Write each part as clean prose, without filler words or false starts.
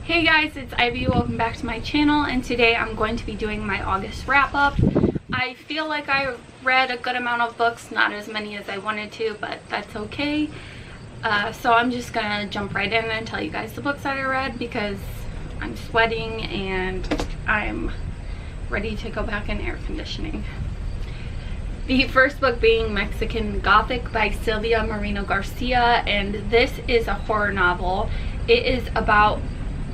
Hey guys, it's Ivy. Welcome back to my channel, and today I'm going to be doing my August wrap up. I feel like I read a good amount of books, not as many as I wanted to, but that's okay. So I'm just gonna jump right in and tell you guys the books that I read because I'm sweating and I'm ready to go back in air conditioning. The first book being Mexican Gothic by Silvia Moreno Garcia, and this is a horror novel. It is about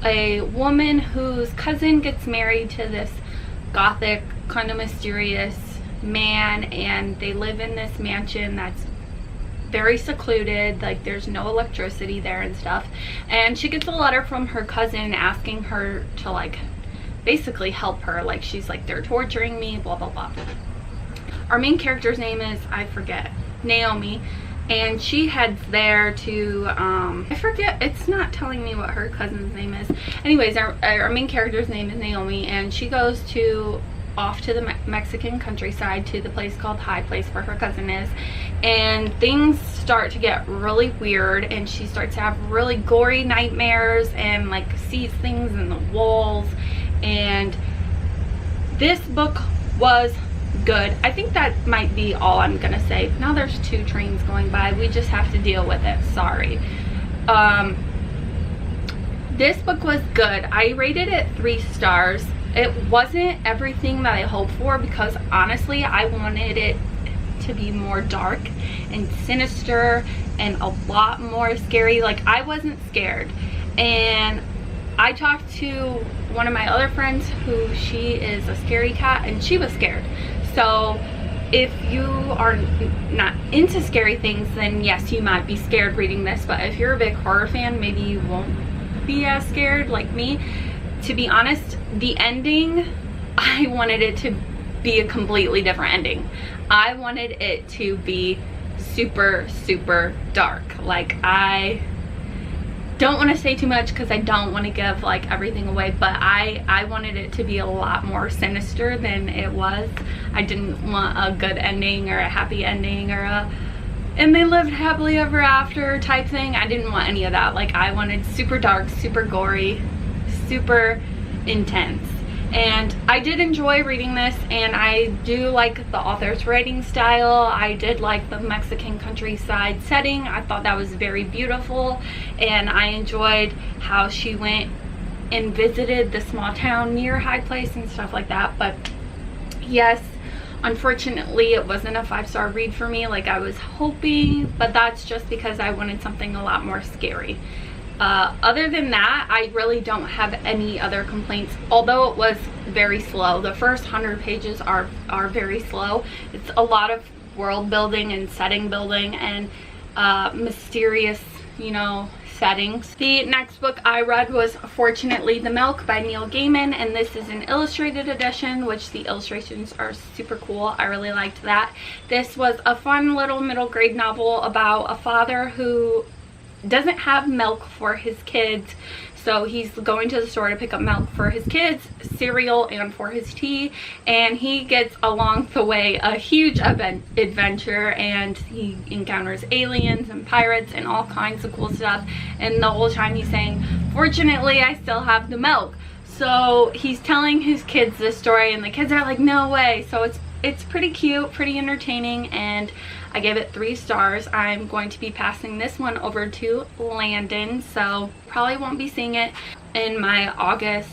a woman whose cousin gets married to this gothic, kind of mysterious man, and they live in this mansion that's very secluded, like there's no electricity there and stuff. And she gets a letter from her cousin asking her to like basically help her, like she's like, they're torturing me, blah blah blah. Our main character's name is, I forget, Naomi, and she heads there to I forget, it's not telling me what her cousin's name is. Anyways, our main character's name is Naomi, and she goes off to the Mexican countryside to the place called High Place where her cousin is, and things start to get really weird, and she starts to have really gory nightmares and like sees things in the walls. And this book was good. I think that might be all I'm gonna say. Now there's 2 trains going by, we just have to deal with it, sorry. This book was good. I rated it 3 stars. It wasn't everything that I hoped for because honestly I wanted it to be more dark and sinister and a lot more scary. Like, I wasn't scared, and I talked to one of my other friends who she is a scary cat, and she was scared. So if you are not into scary things, then yes, you might be scared reading this. But if you're a big horror fan, maybe you won't be as scared like me. To be honest, the ending, I wanted it to be a completely different ending. I wanted it to be super, super dark. Like, I don't want to say too much because I don't want to give like everything away, but I wanted it to be a lot more sinister than it was. I didn't want a good ending or a happy ending or a and they lived happily ever after type thing. I didn't want any of that. Like, I wanted super dark, super gory, super intense. And I did enjoy reading this, and I do like the author's writing style. I did like the Mexican countryside setting. I thought that was very beautiful, and I enjoyed how she went and visited the small town near High Place and stuff like that. But yes, unfortunately it wasn't a 5-star read for me like I was hoping, but that's just because I wanted something a lot more scary. Other than that, I really don't have any other complaints, although it was very slow. The first 100 pages are very slow. It's a lot of world building and setting building and mysterious, you know, settings. The next book I read was Fortunately the Milk by Neil Gaiman, and this is an illustrated edition, which the illustrations are super cool. I really liked that. This was a fun little middle grade novel about a father who doesn't have milk for his kids, so he's going to the store to pick up milk for his kids, cereal, and for his tea, and he gets along the way a huge adventure, and he encounters aliens and pirates and all kinds of cool stuff, and the whole time he's saying, fortunately I still have the milk. So he's telling his kids this story, and the kids are like, no way. So it's pretty cute, pretty entertaining, and I gave it 3 stars. I'm going to be passing this one over to Landon, so probably won't be seeing it in my August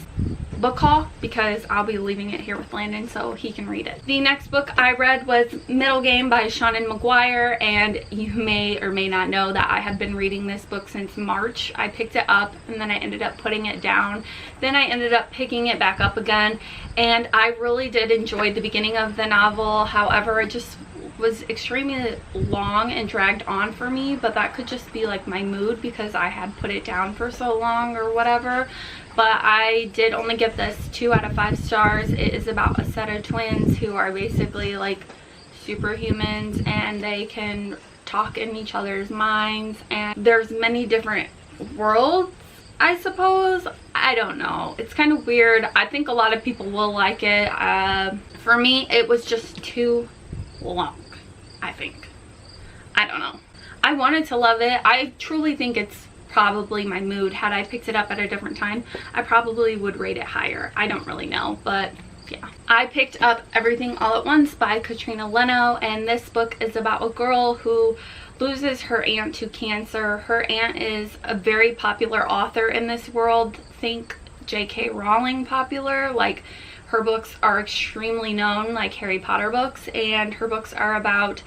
book haul because I'll be leaving it here with Landon so he can read it. The next book I read was Middle Game by Seanan McGuire, and you may or may not know that I have been reading this book since March. I picked it up and then I ended up putting it down. Then I ended up picking it back up again, and I really did enjoy the beginning of the novel. However, it just was extremely long and dragged on for me, but that could just be like my mood because I had put it down for so long or whatever. But I did only give this 2 out of 5 stars. It is about a set of twins who are basically like superhumans, and they can talk in each other's minds, and there's many different worlds, I suppose. I don't know, it's kind of weird. I think a lot of people will like it. For me, it was just too long, I think. I don't know. I wanted to love it. I truly think it's probably my mood. Had I picked it up at a different time, I probably would rate it higher. I don't really know, but yeah. I picked up Everything All at Once by Katrina Leno, and this book is about a girl who loses her aunt to cancer. Her aunt is a very popular author in this world. Think J.K. Rowling popular. Like, her books are extremely known, like Harry Potter books, and her books are about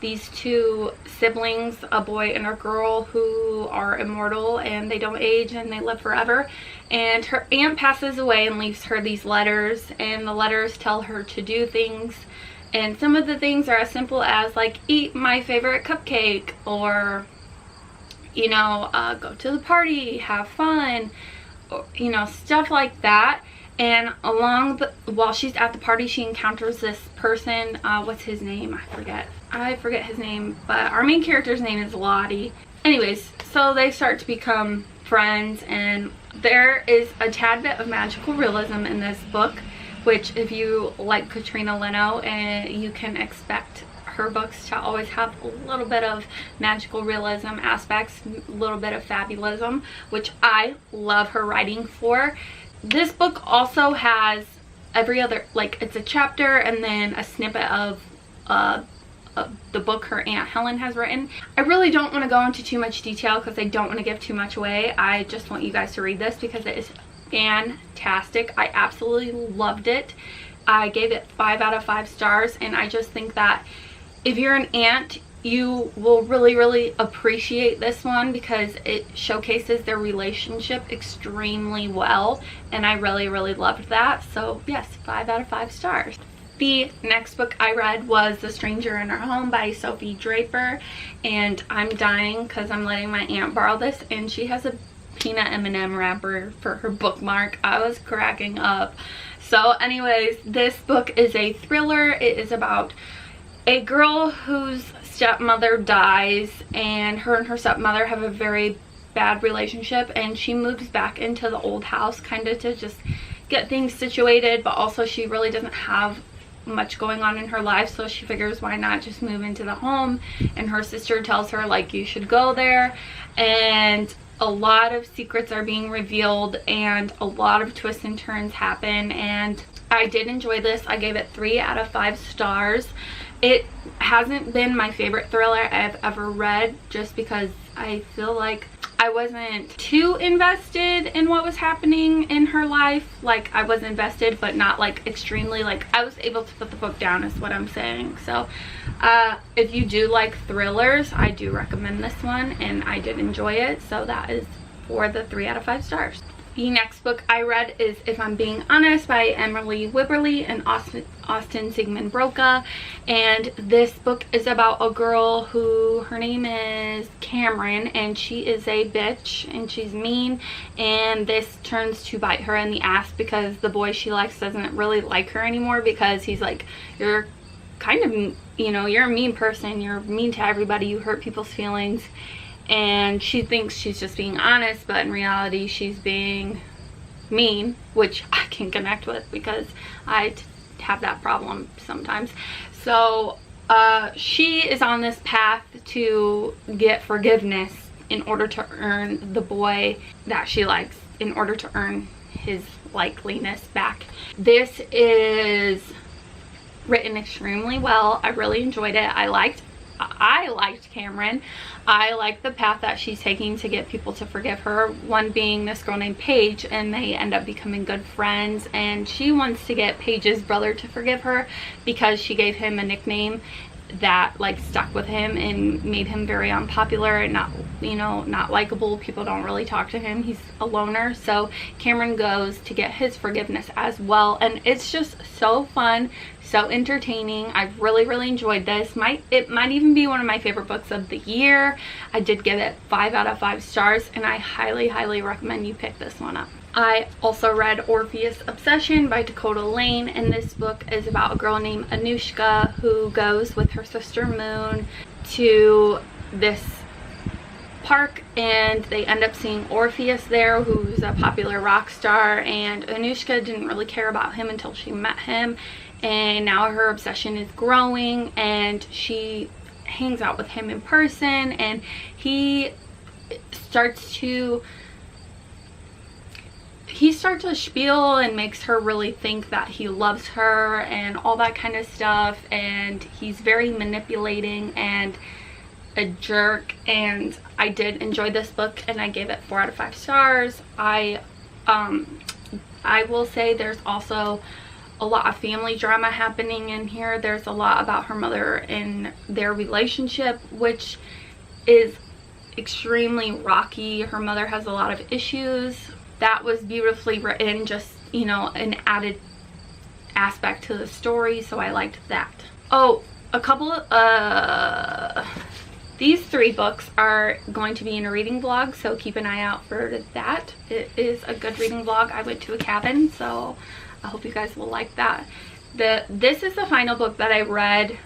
these two siblings, a boy and a girl, who are immortal and they don't age and they live forever. And her aunt passes away and leaves her these letters, and the letters tell her to do things, and some of the things are as simple as like, eat my favorite cupcake, or you know, go to the party, have fun, or, you know, stuff like that. And while she's at the party, she encounters this person. What's his name? I forget his name, but our main character's name is Lottie. Anyways, so they start to become friends, and there is a tad bit of magical realism in this book, which if you like Katrina Leno, you can expect her books to always have a little bit of magical realism aspects, a little bit of fabulism, which I love her writing for. This book also has every other, like, it's a chapter and then a snippet of the book her Aunt Helen has written. I really don't want to go into too much detail because I don't want to give too much away. I just want you guys to read this because it is fantastic. I absolutely loved it. I gave it 5 out of 5 stars, and I just think that if you're an aunt, you will really appreciate this one because it showcases their relationship extremely well, and I really loved that. So yes, 5 out of 5 stars. The next book I read was The Stranger in Our Home by Sophie Draper, and I'm dying because I'm letting my aunt borrow this, and she has a peanut M&M wrapper for her bookmark. I was cracking up. So anyways, this book is a thriller. It is about a girl whose stepmother dies, and her stepmother have a very bad relationship, and she moves back into the old house kind of to just get things situated, but also she really doesn't have much going on in her life, so she figures why not just move into the home. And her sister tells her, like, you should go there, and a lot of secrets are being revealed and a lot of twists and turns happen, and I did enjoy this. I gave it 3 out of 5 stars. It hasn't been my favorite thriller I've ever read just because I feel like I wasn't too invested in what was happening in her life. Like, I was invested, but not like extremely. Like, I was able to put the book down is what I'm saying. So if you do like thrillers, I do recommend this one, and I did enjoy it. So that is for the 3 out of 5 stars. The next book I read is If I'm Being Honest by Emily Wibberley and Austin Sigmund Broca, and this book is about a girl who, her name is Cameron, and she is a bitch and she's mean, and this turns to bite her in the ass because the boy she likes doesn't really like her anymore because he's like, you're kind of, you know, you're a mean person, you're mean to everybody, you hurt people's feelings. And she thinks she's just being honest, but in reality she's being mean, which I can connect with because I have that problem sometimes. So she is on this path to get forgiveness in order to earn the boy that she likes, in order to earn his likeliness back. This is written extremely well. I really enjoyed it. I liked Cameron. I like the path that she's taking to get people to forgive her, one being this girl named Paige, and they end up becoming good friends, and she wants to get Paige's brother to forgive her because she gave him a nickname that like stuck with him and made him very unpopular and not, you know, not likable. People don't really talk to him. He's a loner. So Cameron goes to get his forgiveness as well, and it's just so fun, so entertaining. I've really enjoyed this. It might even be one of my favorite books of the year. I did give it 5 out of 5 stars, and I highly recommend you pick this one up. I also read Orpheus Obsession by Dakota Lane, and this book is about a girl named Anushka who goes with her sister Moon to this park, and they end up seeing Orpheus there, who's a popular rock star, and Anushka didn't really care about him until she met him, and now her obsession is growing, and she hangs out with him in person, and he starts to spiel and makes her really think that he loves her and all that kind of stuff, and he's very manipulating and a jerk. And I did enjoy this book, and I gave it 4 out of 5 stars. I will say there's also a lot of family drama happening in here. There's a lot about her mother and their relationship, which is extremely rocky. Her mother has a lot of issues. That was beautifully written, just, you know, an added aspect to the story, so I liked that. Oh, a couple of these 3 books are going to be in a reading vlog, so keep an eye out for that. It is a good reading vlog. I went to a cabin, so I hope you guys will like that. This is the final book that I read.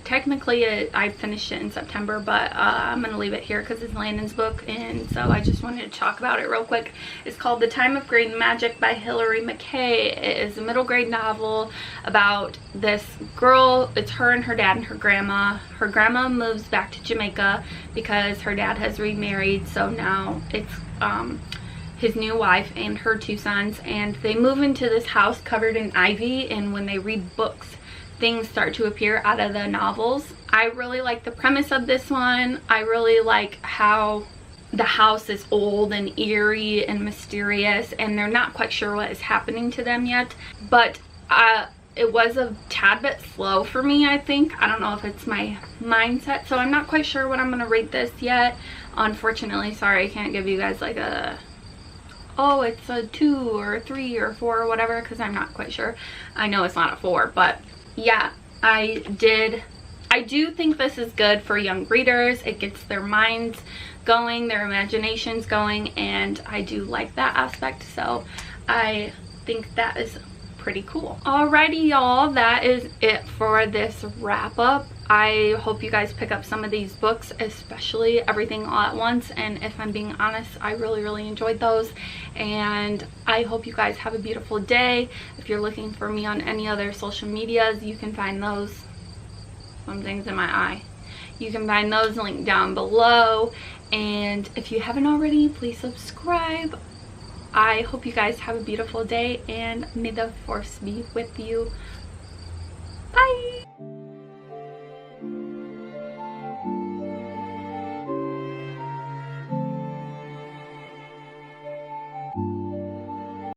Technically, I finished it in September, but I'm going to leave it here because it's Landon's book, and so I just wanted to talk about it real quick. It's called The Time of Great Magic by Hilary McKay. It is a middle grade novel about this girl. It's her and her dad and her grandma. Her grandma moves back to Jamaica because her dad has remarried, so now it's his new wife and her 2 sons, and they move into this house covered in ivy, and when they read books, things start to appear out of the novels. I really like the premise of this one. I really like how the house is old and eerie and mysterious, and they're not quite sure what is happening to them yet. But it was a tad bit slow for me, I think. I don't know if it's my mindset, so I'm not quite sure what I'm going to rate this yet. Unfortunately, sorry, I can't give you guys like a, oh, it's a 2 or a 3 or 4 or whatever, because I'm not quite sure. I know it's not a 4, but yeah, I do think this is good for young readers. It gets their minds going, their imaginations going, and I do like that aspect, so I think that is pretty cool. Alrighty, y'all, that is it for this wrap up. I hope you guys pick up some of these books, especially Everything All at Once, and if I'm being honest, I really enjoyed those, and I hope you guys have a beautiful day. If you're looking for me on any other social medias, you can find those, something's in my eye, you can find those linked down below, and if you haven't already, please subscribe. I hope you guys have a beautiful day, and may the force be with you. Bye!